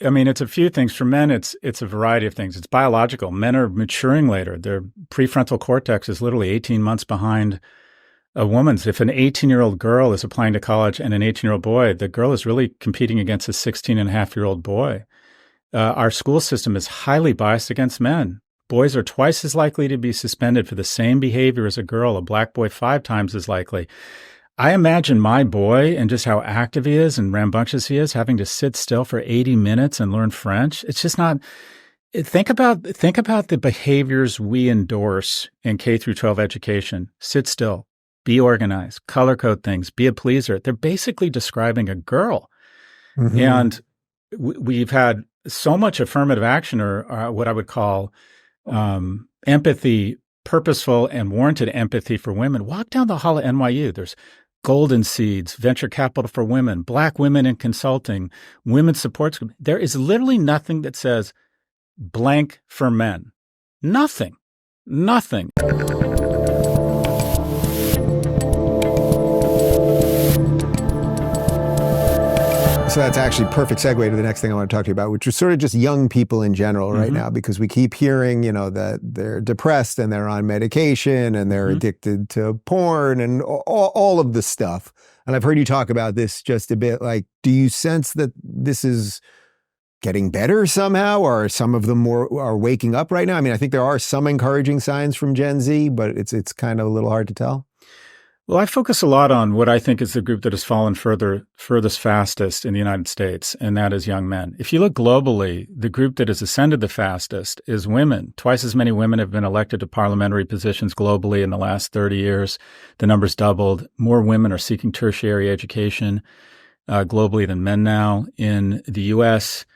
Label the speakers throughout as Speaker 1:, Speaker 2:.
Speaker 1: I mean, it's a few things. For men, it's a variety of things. It's biological. Men are maturing later. Their prefrontal cortex is literally 18 months behind a woman's. If an 18-year-old girl is applying to college and an 18-year-old boy, the girl is really competing against a 16-and-a-half-year-old boy. Our school system is highly biased against men. Boys are twice as likely to be suspended for the same behavior as a girl. A black boy 5 times as likely. I imagine my boy and just how active he is and rambunctious he is, having to sit still for 80 minutes and learn French. It's just not. Think about the behaviors we endorse in K through 12 education. Sit still, be organized, color code things, be a pleaser. They're basically describing a girl. Mm-hmm. And we've had so much affirmative action, or what I would call empathy, purposeful and warranted empathy for women. Walk down the hall at NYU. There's Golden Seeds, venture capital for women, black women in consulting, women's supports group. There is literally nothing that says blank for men. Nothing.
Speaker 2: So that's actually a perfect segue to the next thing I want to talk to you about, which is sort of just young people in general right now, because we keep hearing, that they're depressed and they're on medication and they're addicted to porn and all of the stuff. And I've heard you talk about this just a bit. Like, do you sense that this is getting better somehow, or some of them are waking up right now? I mean, I think there are some encouraging signs from Gen Z, but it's kind of a little hard to tell.
Speaker 1: Well, I focus a lot on what I think is the group that has fallen furthest fastest in the United States, and that is young men. If you look globally, the group that has ascended the fastest is women. Twice as many women have been elected to parliamentary positions globally in the last 30 years. The number's doubled. More women are seeking tertiary education globally than men now. In the U.S.,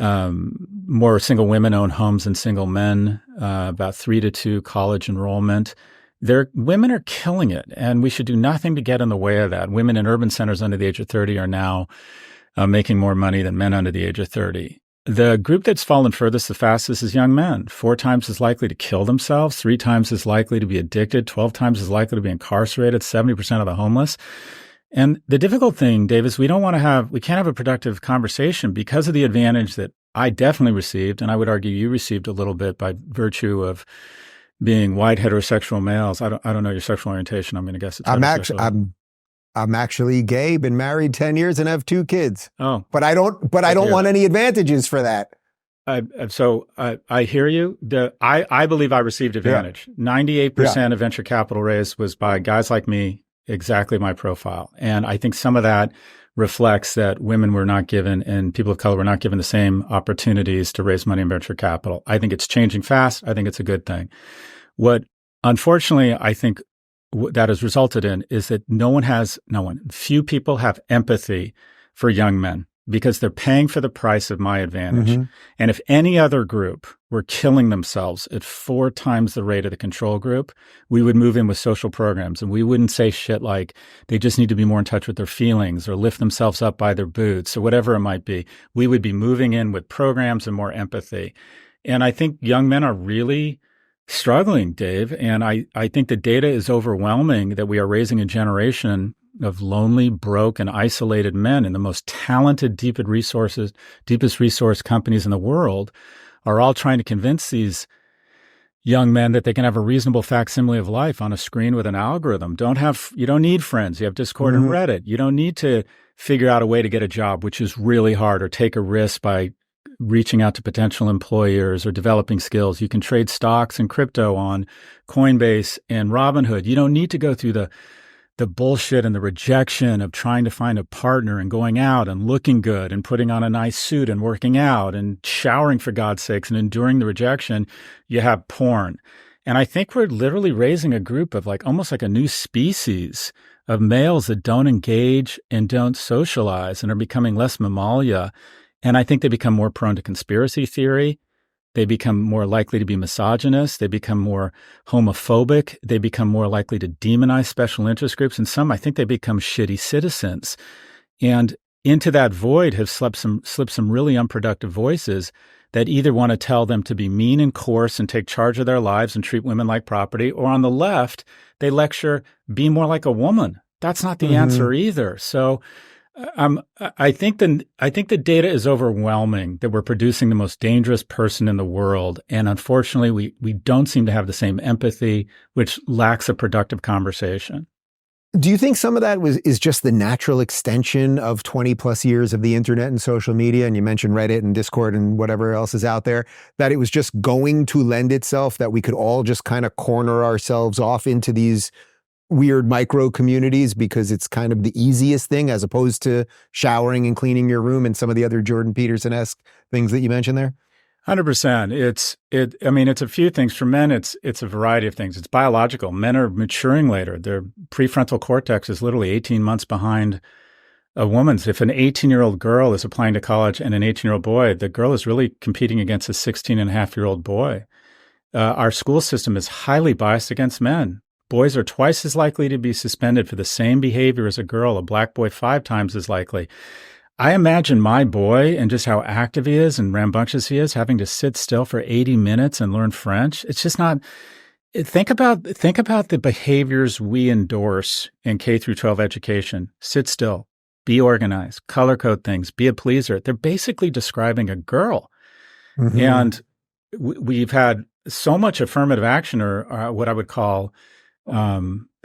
Speaker 1: more single women own homes than single men, about 3-2 college enrollment. Women are killing it, and we should do nothing to get in the way of that. Women in urban centers under the age of 30 are now making more money than men under the age of 30. The group that's fallen furthest the fastest is young men, 4 times as likely to kill themselves, 3 times as likely to be addicted, 12 times as likely to be incarcerated, 70% of the homeless. And the difficult thing, Dave, is we can't have a productive conversation because of the advantage that I definitely received, and I would argue you received a little bit by virtue of being white heterosexual males. I don't know your sexual orientation. I'm going to guess it's heterosexual.
Speaker 2: I'm actually gay, been married 10 years and have 2 kids.
Speaker 1: Oh.
Speaker 2: But I don't want any advantages for that.
Speaker 1: So I hear you. I believe I received advantage. 98% of venture capital raised was by guys like me, exactly my profile. And I think some of that reflects that women were not given and people of color were not given the same opportunities to raise money in venture capital. I think it's changing fast. I think it's a good thing. What, unfortunately, I think that has resulted in is that few people have empathy for young men because they're paying for the price of my advantage. Mm-hmm. And if any other group were killing themselves at 4 times the rate of the control group, we would move in with social programs and we wouldn't say shit like they just need to be more in touch with their feelings or lift themselves up by their boots or whatever it might be. We would be moving in with programs and more empathy. And I think young men are really struggling, Dave. And I think the data is overwhelming that we are raising a generation of lonely, broke, and isolated men, and the most talented, deepest resource companies in the world are all trying to convince these young men that they can have a reasonable facsimile of life on a screen with an algorithm. You don't need friends. You have Discord and Reddit. You don't need to figure out a way to get a job, which is really hard, or take a risk by reaching out to potential employers or developing skills. You can trade stocks and crypto on Coinbase and Robinhood. You don't need to go through the bullshit and the rejection of trying to find a partner and going out and looking good and putting on a nice suit and working out and showering, for God's sakes, and enduring the rejection. You have porn. And I think we're literally raising a group of almost like a new species of males that don't engage and don't socialize and are becoming less mammalia. And I think they become more prone to conspiracy theory. They become more likely to be misogynist. They become more homophobic. They become more likely to demonize special interest groups. And some, I think they become shitty citizens. And into that void have slipped some really unproductive voices that either want to tell them to be mean and coarse and take charge of their lives and treat women like property, or on the left, they lecture, be more like a woman. That's not the answer either. So I think the data is overwhelming that we're producing the most dangerous person in the world, and unfortunately, we don't seem to have the same empathy, which lacks a productive conversation.
Speaker 2: Do you think some of that is just the natural extension of 20 plus years of the internet and social media? And you mentioned Reddit and Discord and whatever else is out there, that it was just going to lend itself that we could all just kind of corner ourselves off into these weird micro communities because it's kind of the easiest thing as opposed to showering and cleaning your room and some of the other Jordan Peterson-esque things that you mentioned there?
Speaker 1: 100%. It's a few things. For men, it's a variety of things. It's biological. Men are maturing later. Their prefrontal cortex is literally 18 months behind a woman's. If an 18-year-old girl is applying to college and an 18-year-old boy, the girl is really competing against a 16-and-a-half-year-old boy. Our school system is highly biased against men. Boys are twice as likely to be suspended for the same behavior as a girl. A black boy 5 times as likely. I imagine my boy and just how active he is and rambunctious he is, having to sit still for 80 minutes and learn French. It's just not. Think about the behaviors we endorse in K through 12 education. Sit still, be organized, color code things, be a pleaser. They're basically describing a girl. Mm-hmm. And we've had so much affirmative action, or what I would call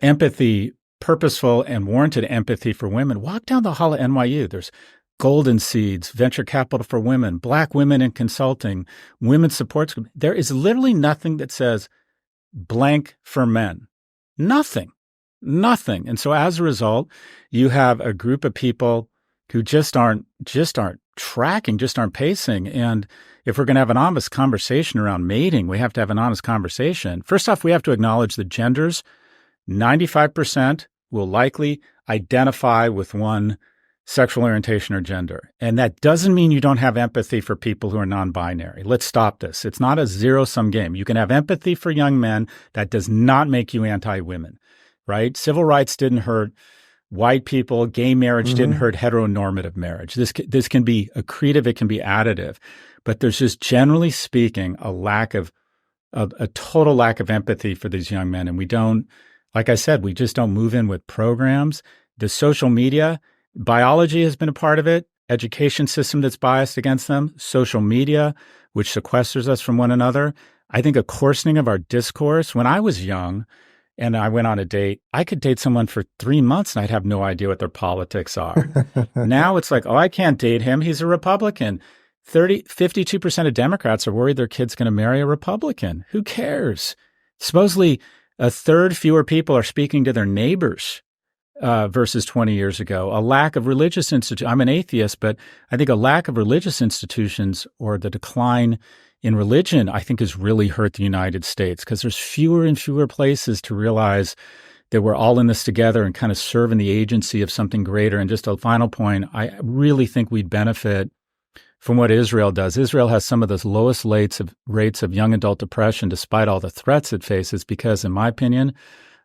Speaker 1: empathy, purposeful and warranted empathy for women. Walk down the hall at NYU. There's Golden Seeds, Venture Capital for Women, Black Women in Consulting, Women's Supports Group. There is literally nothing that says blank for men. Nothing. And so as a result, you have a group of people who just aren't tracking, just aren't pacing. And if we're going to have an honest conversation around mating, we have to have an honest conversation. First off, we have to acknowledge the genders. 95% will likely identify with one sexual orientation or gender. And that doesn't mean you don't have empathy for people who are non-binary. Let's stop this. It's not a zero-sum game. You can have empathy for young men. That does not make you anti-women, right? Civil rights didn't hurt white people. Gay marriage didn't hurt heteronormative marriage. This can be accretive. It can be additive. But there's just, generally speaking, a total lack of empathy for these young men. And we don't, like I said, we just don't move in with programs. The social media, biology has been a part of it, education system that's biased against them, social media, which sequesters us from one another. I think a coarsening of our discourse. When I was young and I went on a date, I could date someone for 3 months and I'd have no idea what their politics are. Now it's like, oh, I can't date him. He's a Republican. 52% of Democrats are worried their kid's going to marry a Republican. Who cares? Supposedly, a third fewer people are speaking to their neighbors versus 20 years ago. A lack of religious institutions. I'm an atheist, but I think a lack of religious institutions or the decline in religion, I think, has really hurt the United States because there's fewer and fewer places to realize that we're all in this together and kind of serve in the agency of something greater. And just a final point, I really think we'd benefit from what Israel does. Israel has some of the lowest rates of young adult depression, despite all the threats it faces, because, in my opinion,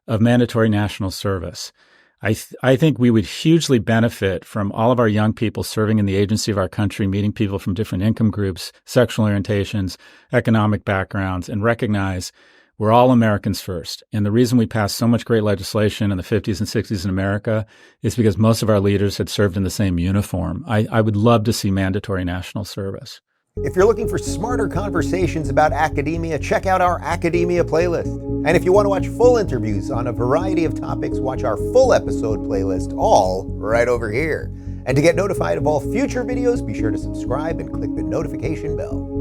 Speaker 1: of mandatory national service. I think we would hugely benefit from all of our young people serving in the agency of our country, meeting people from different income groups, sexual orientations, economic backgrounds, and recognize we're all Americans first. And the reason we passed so much great legislation in the 50s and 60s in America is because most of our leaders had served in the same uniform. I would love to see mandatory national service.
Speaker 3: If you're looking for smarter conversations about academia, check out our academia playlist. And if you want to watch full interviews on a variety of topics, watch our full episode playlist, all right over here. And to get notified of all future videos, be sure to subscribe and click the notification bell.